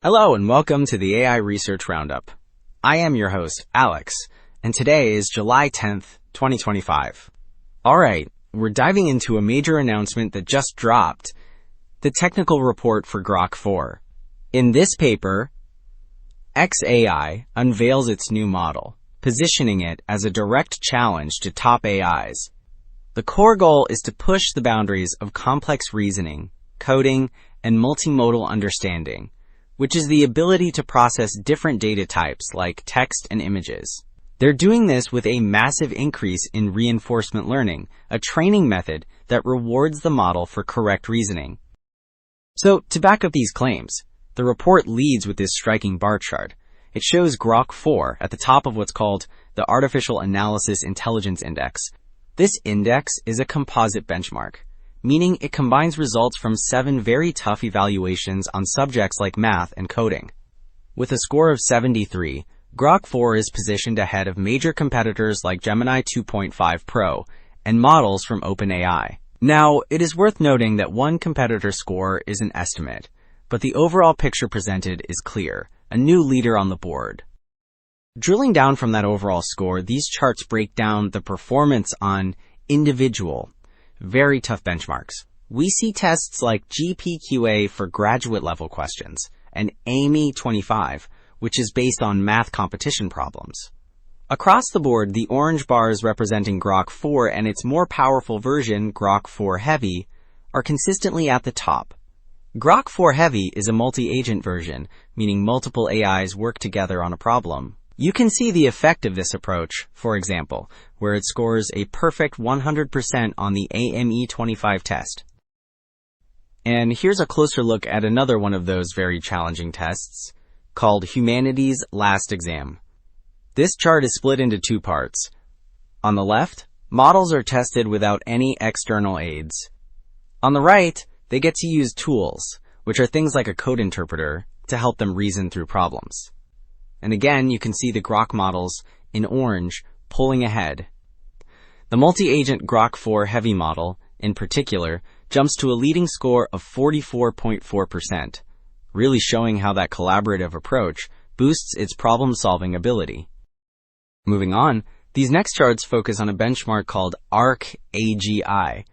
Hello and welcome to the AI Research Roundup. I am your host, Alex, and today is July 10th, 2025. Alright, we're diving into a major announcement that just dropped, the technical report for Grok 4. In this paper, xAI unveils its new model, positioning it as a direct challenge to top AIs. The core goal is to push the boundaries of complex reasoning, coding, and multimodal understanding, which is the ability to process different data types like text and images. They're doing this with a massive increase in reinforcement learning, a training method that rewards the model for correct reasoning. So, to back up these claims, the report leads with this striking bar chart. It shows Grok 4 at the top of what's called the Artificial Analysis Intelligence Index. This index is a composite benchmark, meaning it combines results from 7 very tough evaluations on subjects like math and coding. With a score of 73, Grok 4 is positioned ahead of major competitors like Gemini 2.5 Pro and models from OpenAI. Now, it is worth noting that one competitor score is an estimate, but the overall picture presented is clear, a new leader on the board. Drilling down from that overall score, these charts break down the performance on individual, very tough benchmarks. We see tests like GPQA for graduate-level questions and AIME 25, which is based on math competition problems. Across the board, the orange bars representing Grok 4 and its more powerful version, Grok 4 Heavy, are consistently at the top. Grok 4 Heavy is a multi-agent version, meaning multiple AIs work together on a problem. You can see the effect of this approach, for example, where it scores a perfect 100% on the AIME 25 test. And here's a closer look at another one of those very challenging tests, called Humanities Last Exam. This chart is split into 2 parts. On the left, models are tested without any external aids. On the right, they get to use tools, which are things like a code interpreter, to help them reason through problems. And again, you can see the Grok models in orange pulling ahead. The multi-agent Grok 4 Heavy model, in particular, jumps to a leading score of 44.4%, really showing how that collaborative approach boosts its problem-solving ability. Moving on, these next charts focus on a benchmark called ARC-AGI.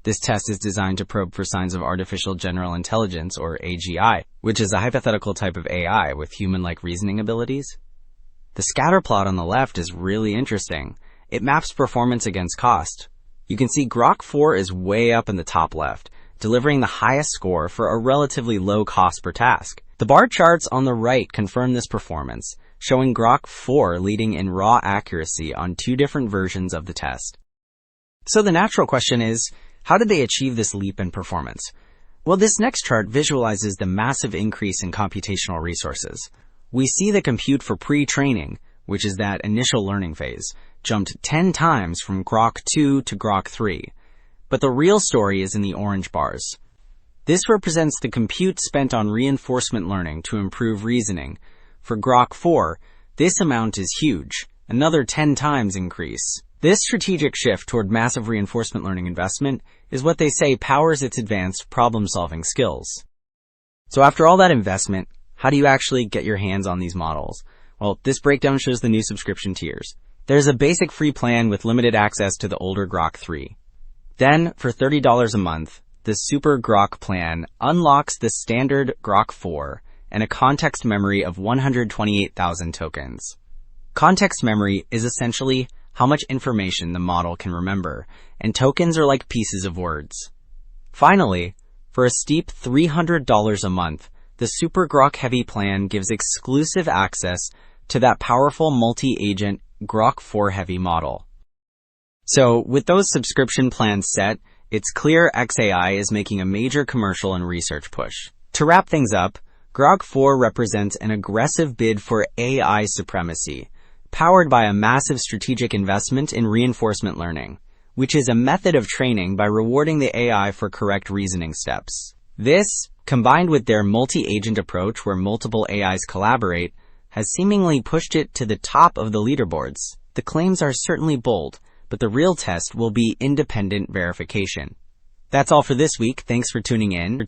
This test is designed to probe for signs of artificial general intelligence, or AGI, which is a hypothetical type of AI with human-like reasoning abilities. The scatter plot on the left is really interesting. It maps performance against cost. You can see Grok 4 is way up in the top left, delivering the highest score for a relatively low cost per task. The bar charts on the right confirm this performance, showing Grok 4 leading in raw accuracy on 2 different versions of the test. So the natural question is, how did they achieve this leap in performance? Well, this next chart visualizes the massive increase in computational resources. We see the compute for pre-training, which is that initial learning phase, jumped 10 times from Grok 2 to Grok 3. But the real story is in the orange bars. This represents the compute spent on reinforcement learning to improve reasoning. For Grok 4, this amount is huge, another 10 times increase. This strategic shift toward massive reinforcement learning investment is what they say powers its advanced problem-solving skills. So after all that investment, how do you actually get your hands on these models? Well, this breakdown shows the new subscription tiers. There's a basic free plan with limited access to the older Grok 3. Then, for $30 a month, the Super Grok plan unlocks the standard Grok 4 and a context memory of 128,000 tokens. Context memory is essentially how much information the model can remember, and tokens are like pieces of words. Finally, for a steep $300 a month, the Super Grok Heavy plan gives exclusive access to that powerful multi-agent Grok 4 Heavy model. So, with those subscription plans set, it's clear xAI is making a major commercial and research push. To wrap things up, Grok 4 represents an aggressive bid for AI supremacy, powered by a massive strategic investment in reinforcement learning, which is a method of training by rewarding the AI for correct reasoning steps. This, combined with their multi-agent approach where multiple AIs collaborate, has seemingly pushed it to the top of the leaderboards. The claims are certainly bold, but the real test will be independent verification. That's all for this week. Thanks for tuning in.